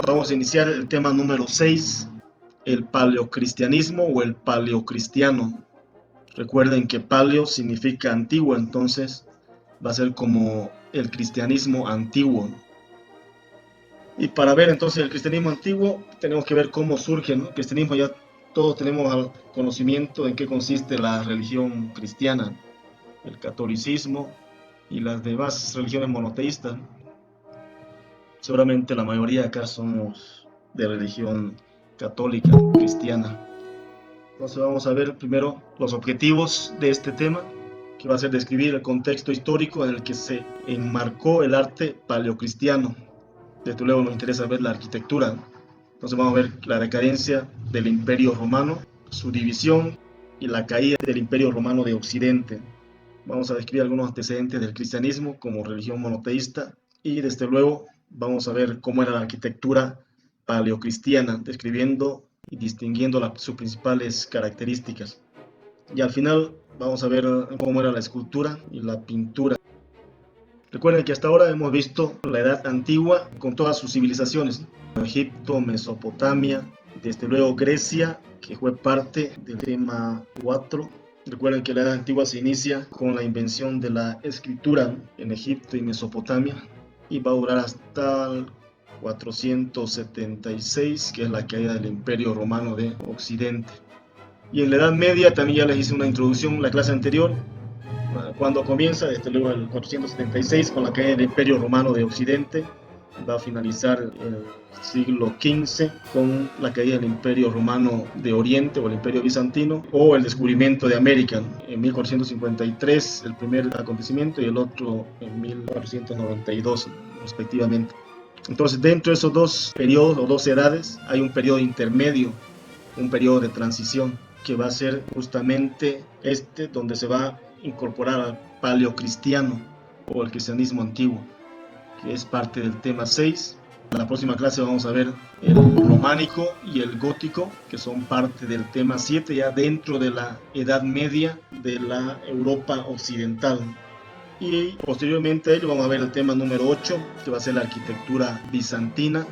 Vamos a iniciar el tema número 6, el paleocristianismo o el paleocristiano. Recuerden que paleo significa antiguo, entonces va a ser como el cristianismo antiguo. Y para ver entonces el cristianismo antiguo, tenemos que ver cómo surge, ¿no? El cristianismo, ya todos tenemos conocimiento en qué consiste la religión cristiana, el catolicismo y las demás religiones monoteístas. Seguramente la mayoría acá somos de religión católica, cristiana. Entonces vamos a ver primero los objetivos de este tema, que va a ser describir el contexto histórico en el que se enmarcó el arte paleocristiano. Desde luego nos interesa ver la arquitectura. Entonces vamos a ver la decadencia del Imperio Romano, su división y la caída del Imperio Romano de Occidente. Vamos a describir algunos antecedentes del cristianismo como religión monoteísta y desde luego vamos a ver cómo era la arquitectura paleocristiana, describiendo y distinguiendo sus principales características. Y al final vamos a ver cómo era la escultura y la pintura. Recuerden que hasta ahora hemos visto la Edad Antigua con todas sus civilizaciones: Egipto, Mesopotamia, desde luego Grecia, que fue parte del tema 4. Recuerden que la Edad Antigua se inicia con la invención de la escritura en Egipto y Mesopotamia y va a durar hasta el 476, que es la caída del Imperio Romano de Occidente. Y en la Edad Media también ya les hice una introducción en la clase anterior, cuando comienza desde luego el 476 con la caída del Imperio Romano de Occidente. Va a finalizar el siglo XV con la caída del Imperio Romano de Oriente o el Imperio Bizantino, o el descubrimiento de América en 1453, el primer acontecimiento, y el otro en 1492 respectivamente. Entonces, dentro de esos dos periodos o dos edades hay un periodo intermedio, un periodo de transición, que va a ser justamente donde se va a incorporar al paleocristiano o el cristianismo antiguo, que es parte del tema 6. En la próxima clase vamos a ver el románico y el gótico, que son parte del tema 7, ya dentro de la Edad Media de la Europa occidental. Y posteriormente a ello vamos a ver el tema número 8, que va a ser la arquitectura bizantina.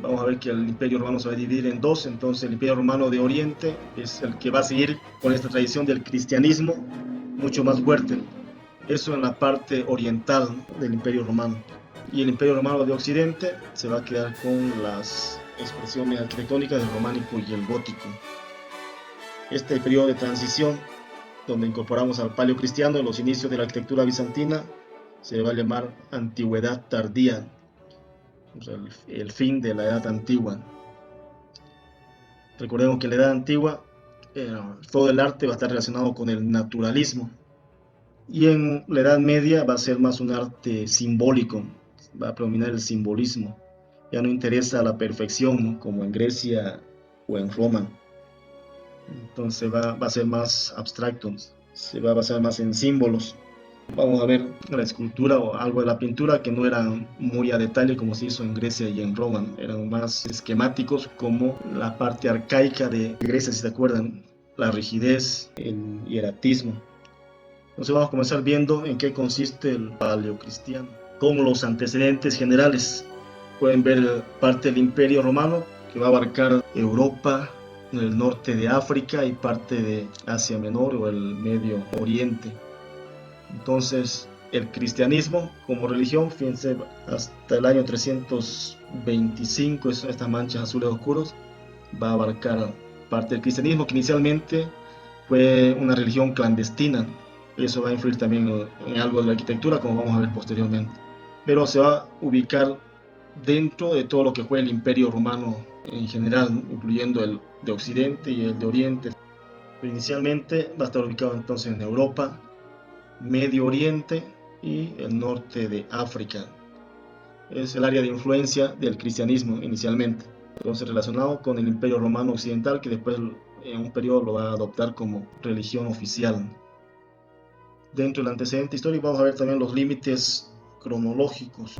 Vamos a ver que el Imperio Romano se va a dividir en dos. Entonces el Imperio Romano de Oriente es el que va a seguir con esta tradición del cristianismo mucho más fuerte. Eso en la parte oriental del Imperio Romano. Y el Imperio Romano de Occidente se va a quedar con las expresiones arquitectónicas del románico y el gótico. Este periodo de transición, donde incorporamos al paleocristiano en los inicios de la arquitectura bizantina, se va a llamar antigüedad tardía, o sea, el fin de la Edad Antigua. Recordemos que en la Edad Antigua todo el arte va a estar relacionado con el naturalismo, y en la Edad Media va a ser más un arte simbólico, va a predominar el simbolismo. Ya no interesa la perfección, ¿no?, como en Grecia o en Roma. Entonces va a ser más abstracto, se va a basar más en símbolos. Vamos a ver la escultura o algo de la pintura que no eran muy a detalle como se hizo en Grecia y en Roma, eran más esquemáticos, como la parte arcaica de Grecia, si se acuerdan, la rigidez, el hieratismo. Entonces vamos a comenzar viendo en qué consiste el paleocristiano. Como los antecedentes generales, pueden ver parte del Imperio Romano, que va a abarcar Europa, el norte de África y parte de Asia Menor o el Medio Oriente. Entonces el cristianismo como religión, fíjense, hasta el año 325, estas manchas azules oscuros, va a abarcar parte del cristianismo, que inicialmente fue una religión clandestina. Y eso va a influir también en algo de la arquitectura, como vamos a ver posteriormente. Pero se va a ubicar dentro de todo lo que fue el Imperio Romano en general, incluyendo el de Occidente y el de Oriente. Pero inicialmente va a estar ubicado entonces en Europa, Medio Oriente y el norte de África. Es el área de influencia del cristianismo inicialmente, entonces relacionado con el Imperio Romano Occidental, que después en un periodo lo va a adoptar como religión oficial. Dentro del antecedente histórico vamos a ver también los límites cronológicos.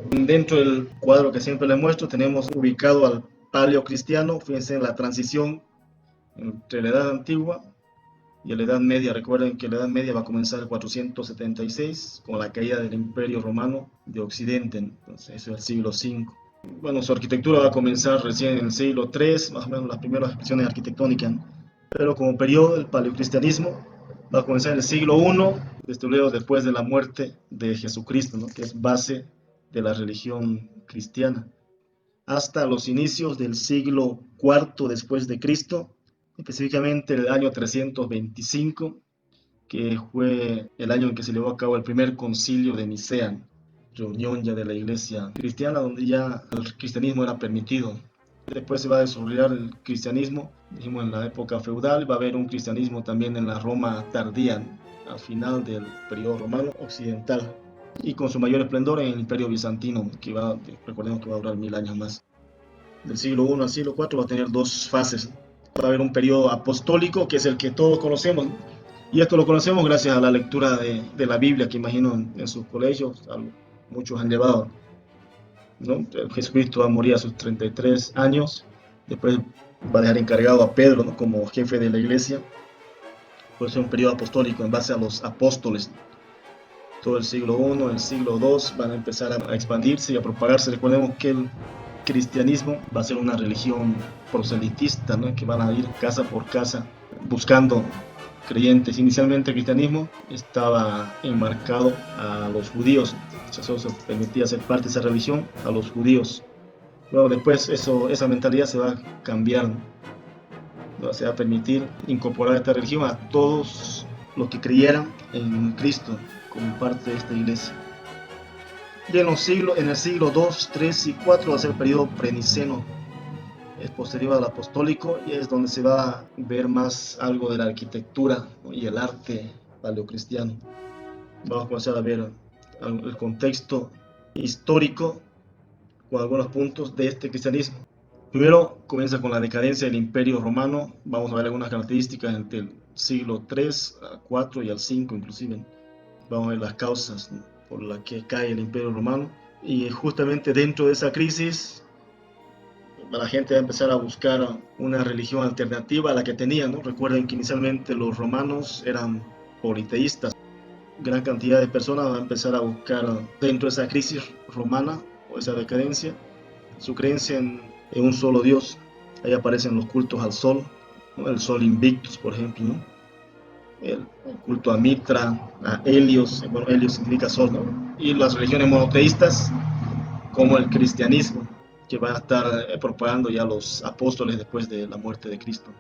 Dentro del cuadro que siempre les muestro tenemos ubicado al paleocristiano. Fíjense en la transición entre la Edad Antigua y la Edad Media. Recuerden que la Edad Media va a comenzar en 476 con la caída del Imperio Romano de Occidente, entonces eso es el siglo V. Bueno, su arquitectura va a comenzar recién en el siglo III, más o menos las primeras expresiones arquitectónicas, ¿no? Pero como periodo del paleocristianismo va a comenzar en el siglo I, después de la muerte de Jesucristo, ¿no? Que es base de la religión cristiana, hasta los inicios del siglo IV después de Cristo, específicamente el año 325, que fue el año en que se llevó a cabo el primer concilio de Nicea, reunión ya de la iglesia cristiana, donde ya el cristianismo era permitido. Después se va a desarrollar el cristianismo, dijimos en la época feudal, va a haber un cristianismo también en la Roma tardía, al final del periodo romano occidental, y con su mayor esplendor en el imperio bizantino, recordemos que va a durar 1000 años más. Del siglo I al siglo IV va a tener dos fases. Va a haber un periodo apostólico, que es el que todos conocemos, y esto lo conocemos gracias a la lectura de la Biblia, que imagino en sus colegios muchos han llevado, ¿no? Jesucristo va a morir a sus 33 años, después va a dejar encargado a Pedro, ¿no? Como jefe de la iglesia. Puede ser un periodo apostólico en base a los apóstoles. Todo el siglo I, el siglo II van a empezar a expandirse y a propagarse. Recordemos que el cristianismo va a ser una religión proselitista, ¿no? Que van a ir casa por casa buscando creyentes. Inicialmente el cristianismo estaba enmarcado a los judíos, solo se permitía ser parte de esa religión a los judíos. Luego después esa mentalidad se va a cambiar, ¿no? Se va a permitir incorporar esta religión a todos los que creyeran en Cristo como parte de esta iglesia. Y en el siglo II, III y IV va a ser el periodo preniceno, es posterior al apostólico, y es donde se va a ver más algo de la arquitectura, ¿no? Y el arte paleocristiano. Vamos a comenzar a ver el contexto histórico con algunos puntos de este cristianismo. Primero comienza con la decadencia del Imperio Romano. Vamos a ver algunas características entre el siglo III, IV y el V inclusive. Vamos a ver las causas, ¿no?, por las que cae el Imperio Romano. Y justamente dentro de esa crisis la gente va a empezar a buscar una religión alternativa a la que tenían, ¿no? Recuerden que inicialmente los romanos eran politeístas. Gran cantidad de personas va a empezar a buscar dentro de esa crisis romana o esa decadencia su creencia en un solo Dios. Ahí aparecen los cultos al sol, ¿no? El sol Invictus, por ejemplo, ¿no? El culto a Mitra, a Helios, bueno, Helios significa sol, ¿no? Y las religiones monoteístas, como el cristianismo, que va a estar propagando ya los apóstoles después de la muerte de Cristo.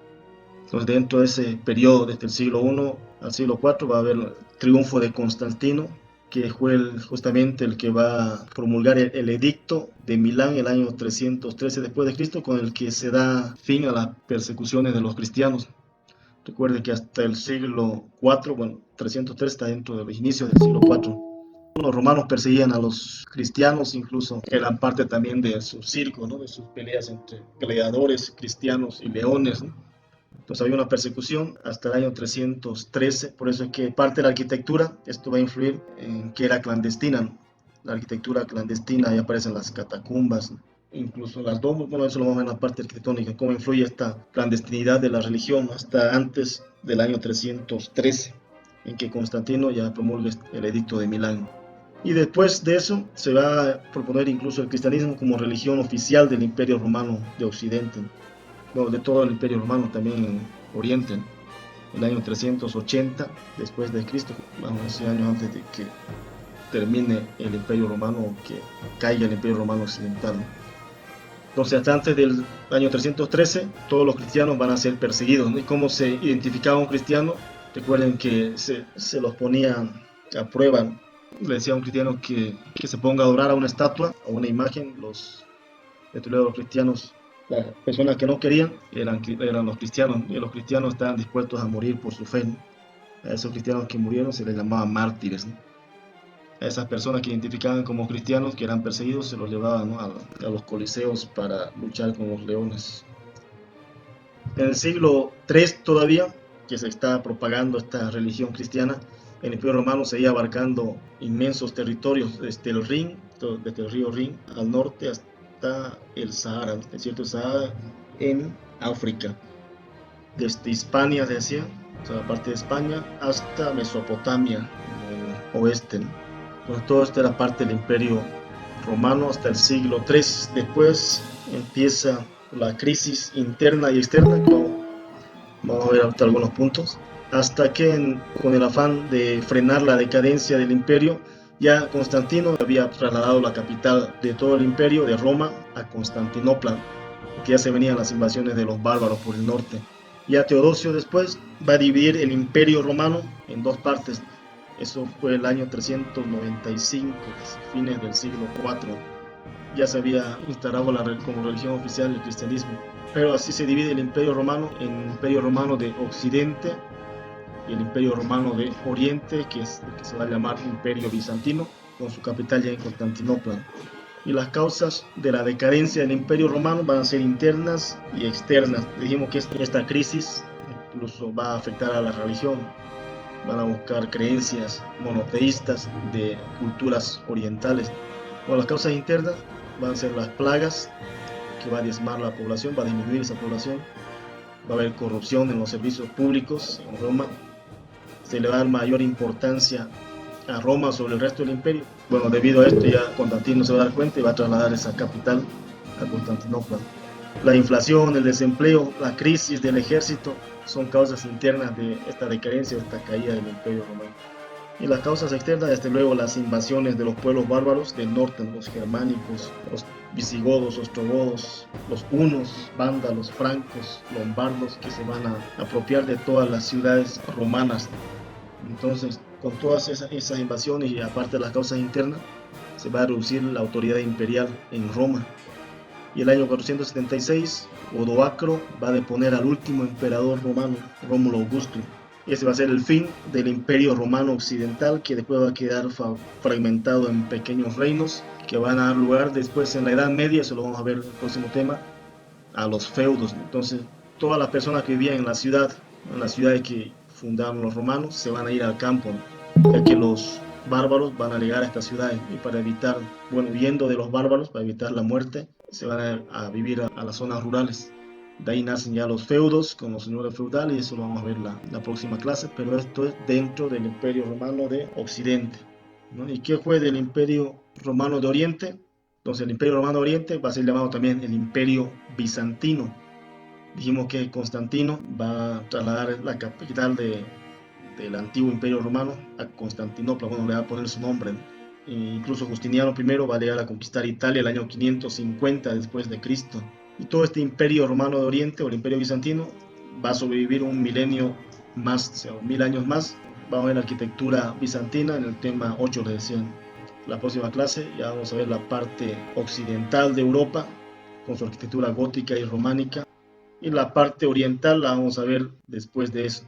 Entonces, dentro de ese periodo, desde el siglo I al siglo IV, va a haber el triunfo de Constantino, que fue justamente el que va a promulgar el edicto de Milán el año 313 después de Cristo, con el que se da fin a las persecuciones de los cristianos. Recuerde que hasta el siglo IV, bueno, 303 está dentro de los inicios del siglo IV. Los romanos perseguían a los cristianos, incluso eran parte también de su circo, ¿no? De sus peleas entre gladiadores, cristianos y leones, ¿no? Entonces había una persecución hasta el año 313, por eso es que parte de la arquitectura, esto va a influir en que era clandestina, ¿no? La arquitectura clandestina, ahí aparecen las catacumbas, ¿no? Incluso las domus, bueno, eso lo vamos a ver en la parte arquitectónica, cómo influye esta clandestinidad de la religión, ¿no?, hasta antes del año 313, en que Constantino ya promulga el edicto de Milán. Y después de eso se va a proponer incluso el cristianismo como religión oficial del Imperio Romano de Occidente, bueno, de todo el Imperio Romano, también en Oriente, el año 380 después de Cristo, bueno, 11 años antes de que termine el Imperio Romano, que caiga el Imperio Romano Occidental. Entonces, hasta antes del año 313, todos los cristianos van a ser perseguidos, ¿no? ¿Y cómo se identificaba un cristiano? Recuerden que se los ponía a prueba, ¿no? Le decía a un cristiano que se ponga a adorar a una estatua, a una imagen. Los cristianos, las personas que no querían, eran los cristianos, y los cristianos estaban dispuestos a morir por su fe, ¿no? A esos cristianos que murieron se les llamaba mártires, ¿no? A esas personas que identificaban como cristianos, que eran perseguidos, se los llevaban, ¿no?, a los coliseos para luchar con los leones. En el siglo III todavía, que se está propagando esta religión cristiana, el Imperio Romano seguía abarcando inmensos territorios, desde el río Rin al norte hasta el Sahara, el desierto del Sahara en África. Desde Hispania, se decía, o sea, la parte de España, hasta Mesopotamia, en el oeste, ¿no? Entonces, todo esto era parte del Imperio romano hasta el siglo III. Después empieza la crisis interna y externa, vamos a ver ahorita algunos puntos, hasta que con el afán de frenar la decadencia del imperio, ya Constantino había trasladado la capital de todo el imperio, de Roma, a Constantinopla, porque ya se venían las invasiones de los bárbaros por el norte. Ya Teodosio después va a dividir el imperio romano en dos partes. Eso fue el año 395, fines del siglo IV. Ya se había instalado como religión oficial el cristianismo. Pero así se divide el imperio romano en el imperio romano de Occidente y el imperio romano de Oriente, que es el que se va a llamar imperio bizantino, con su capital ya en Constantinopla. Y las causas de la decadencia del imperio romano van a ser internas y externas. Dijimos que esta crisis incluso va a afectar a la religión. Van a buscar creencias monoteístas de culturas orientales. Bueno, las causas internas van a ser las plagas, que va a diezmar la población, va a disminuir esa población. Va a haber corrupción en los servicios públicos en Roma. Se le va a dar mayor importancia a Roma sobre el resto del imperio. Bueno, debido a esto ya Constantino se va a dar cuenta y va a trasladar esa capital a Constantinopla. La inflación, el desempleo, la crisis del ejército son causas internas de esta decadencia, de esta caída del imperio romano. Y las causas externas, desde luego, las invasiones de los pueblos bárbaros del norte, los germánicos, los visigodos, ostrogodos, los hunos, vándalos, francos, lombardos, que se van a apropiar de todas las ciudades romanas. Entonces, con todas esas invasiones y aparte de las causas internas, se va a reducir la autoridad imperial en Roma. Y el año 476, Odoacro va a deponer al último emperador romano, Rómulo Augusto. Y ese va a ser el fin del imperio romano occidental, que después va a quedar fragmentado en pequeños reinos, que van a dar lugar después en la Edad Media, eso lo vamos a ver en el próximo tema, a los feudos. Entonces, todas las personas que vivían en las ciudades que fundaron los romanos, se van a ir al campo, ya que los bárbaros van a llegar a estas ciudades y para evitar, bueno, huyendo de los bárbaros, para evitar la muerte, se van a vivir a las zonas rurales. De ahí nacen ya los feudos con los señores feudales y eso lo vamos a ver la próxima clase, pero esto es dentro del imperio romano de Occidente, ¿no? ¿Y qué fue del imperio romano de Oriente? Entonces el imperio romano de Oriente va a ser llamado también el imperio bizantino. Dijimos que Constantino va a trasladar la capital del antiguo imperio romano a Constantinopla, bueno, le va a poner su nombre, ¿no? E incluso Justiniano I va a llegar a conquistar Italia el año 550 después de Cristo. Y todo este imperio romano de Oriente o el imperio bizantino va a sobrevivir un milenio más, o sea, 1000 años más. Vamos a ver la arquitectura bizantina en el tema 8, les decía. La próxima clase ya vamos a ver la parte occidental de Europa con su arquitectura gótica y románica. Y la parte oriental la vamos a ver después de eso.